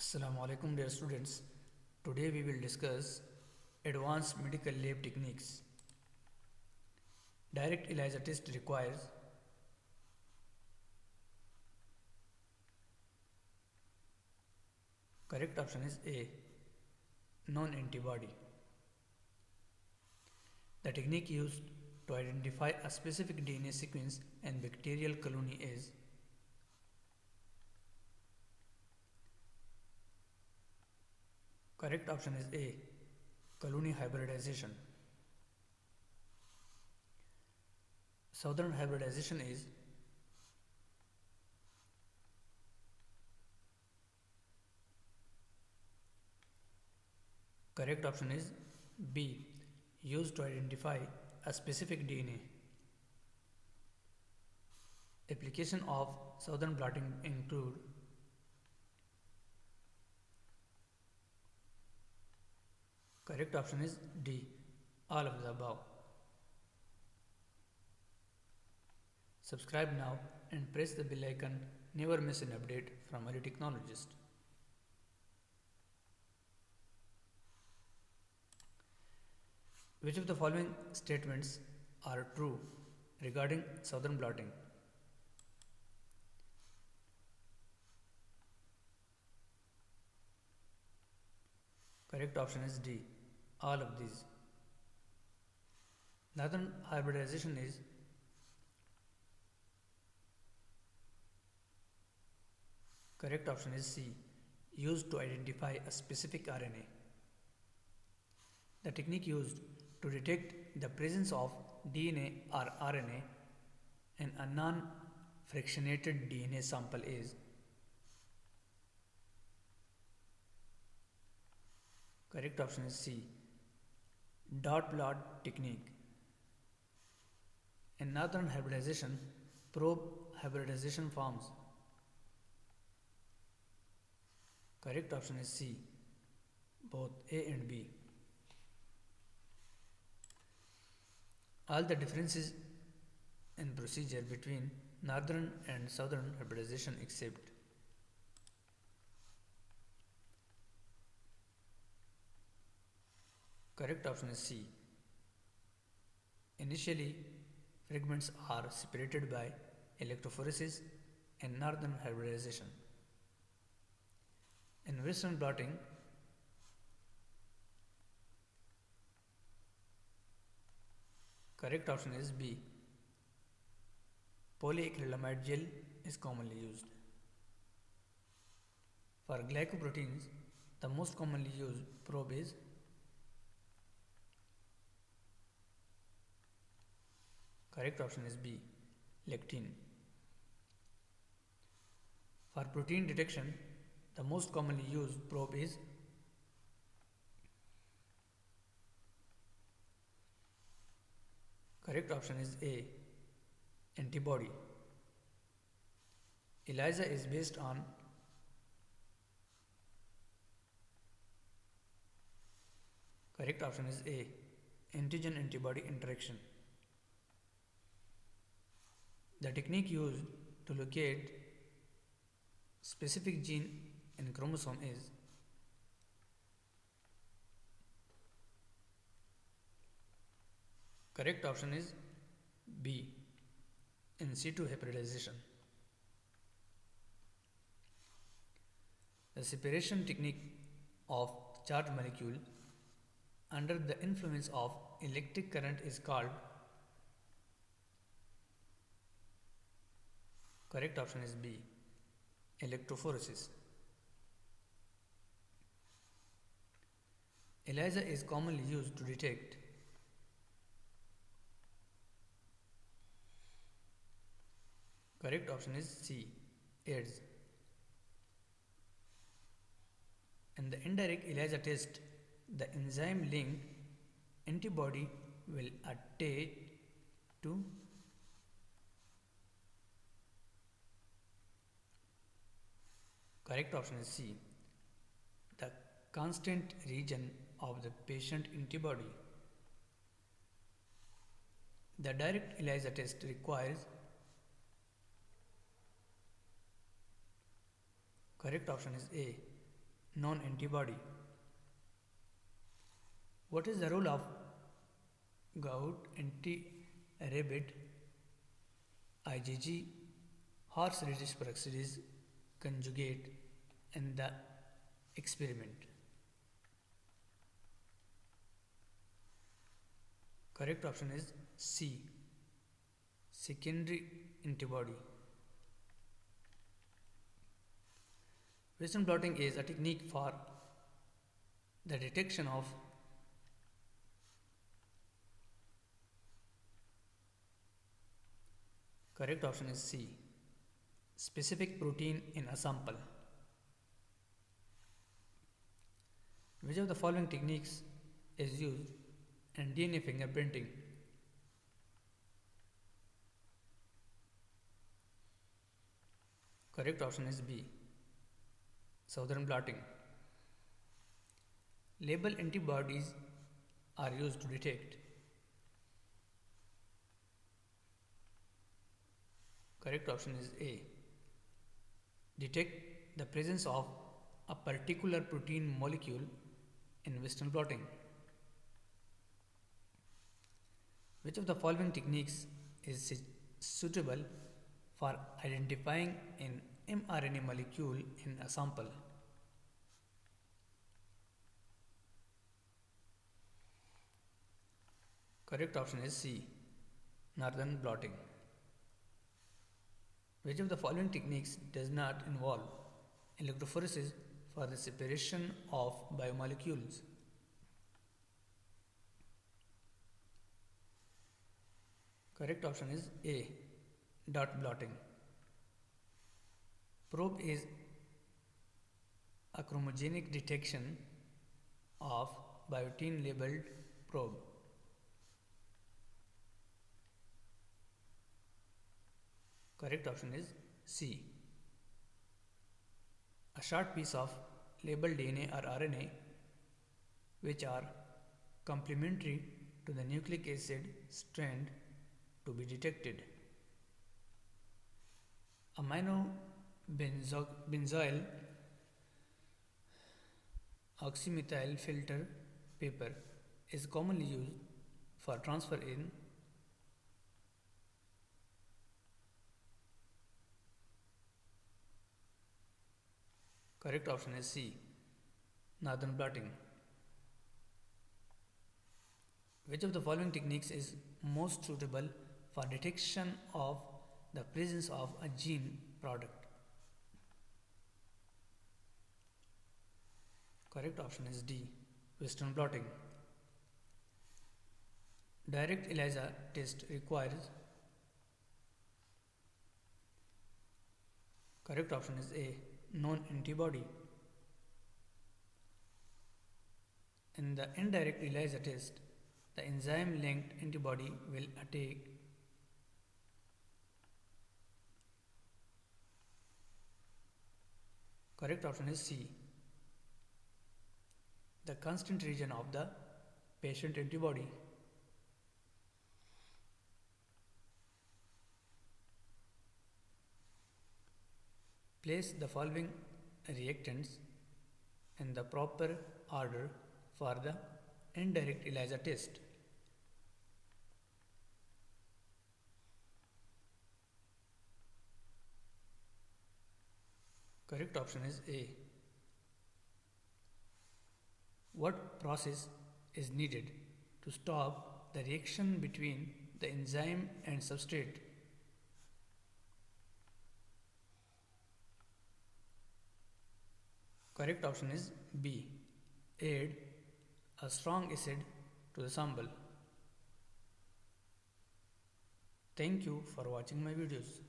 Assalamu alaikum dear students. Today we will discuss advanced medical lab techniques. Direct ELISA test requires correct option is A, non-antibody. The technique used to identify a specific DNA sequence and bacterial colony is correct option is A, colony hybridization. Southern hybridization is correct option is B, used to identify a specific DNA. Application of southern blotting include correct option is D, all of the above. Subscribe now and press the bell icon. Never miss an update from a technologist. Which of the following statements are true regarding southern blotting? Correct option is D, all of these. Northern hybridization is correct option is C, used to identify a specific RNA. The technique used to detect the presence of DNA or RNA in a non-fractionated DNA sample is correct option is C, dot plot technique. In northern hybridization, probe hybridization forms. Correct option is C, both A and B. All the differences in procedure between northern and southern hybridization except correct option is C. Initially, fragments are separated by electrophoresis in northern hybridization. In western blotting, correct option is B, polyacrylamide gel is commonly used. For glycoproteins, the most commonly used probe is correct option is B, lectin. For protein detection, the most commonly used probe is correct option is A, antibody. ELISA is based on correct option is A, antigen antibody interaction. The technique used to locate specific gene in chromosome is correct option is B, in situ hybridization. The separation technique of charged molecule under the influence of electric current is called correct option is B, electrophoresis. ELISA is commonly used to detect correct option is C, AIDS. In the indirect ELISA test, the enzyme linked antibody will attach to correct option is C, the constant region of the patient antibody. The direct ELISA test requires correct option is A, non-antibody. What is the role of gout, anti-rabbit, IgG, horse radish peroxidase conjugate in the experiment? Correct option is C, secondary antibody. Western blotting is a technique for the detection of correct option is C, specific protein in a sample. Which of the following techniques is used in DNA fingerprinting? Correct option is B, southern blotting. Label antibodies are used to detect. Correct option is A, detect the presence of a particular protein molecule in Western blotting. Which of the following techniques is suitable for identifying an mRNA molecule in a sample? Correct option is C, northern blotting. Which of the following techniques does not involve electrophoresis for the separation of biomolecules? Correct option is A, dot blotting. Probe is a chromogenic detection of biotin labeled probe. Correct option is C. A short piece of labeled DNA or RNA which are complementary to the nucleic acid strand to be detected. Amino-benzoyl oxymethyl filter paper is commonly used for transfer in correct option is C, northern blotting. Which of the following techniques is most suitable for detection of the presence of a gene product? Correct option is D, Western blotting. Direct ELISA test requires correct option is A, non-antibody. In the indirect ELISA test, the enzyme linked antibody will attack correct option is C, the constant region of the patient antibody. Place the following reactants in the proper order for the indirect ELISA test. Correct option is A. What process is needed to stop the reaction between the enzyme and substrate? Correct option is B. Add a strong acid to the sample. Thank you for watching my videos.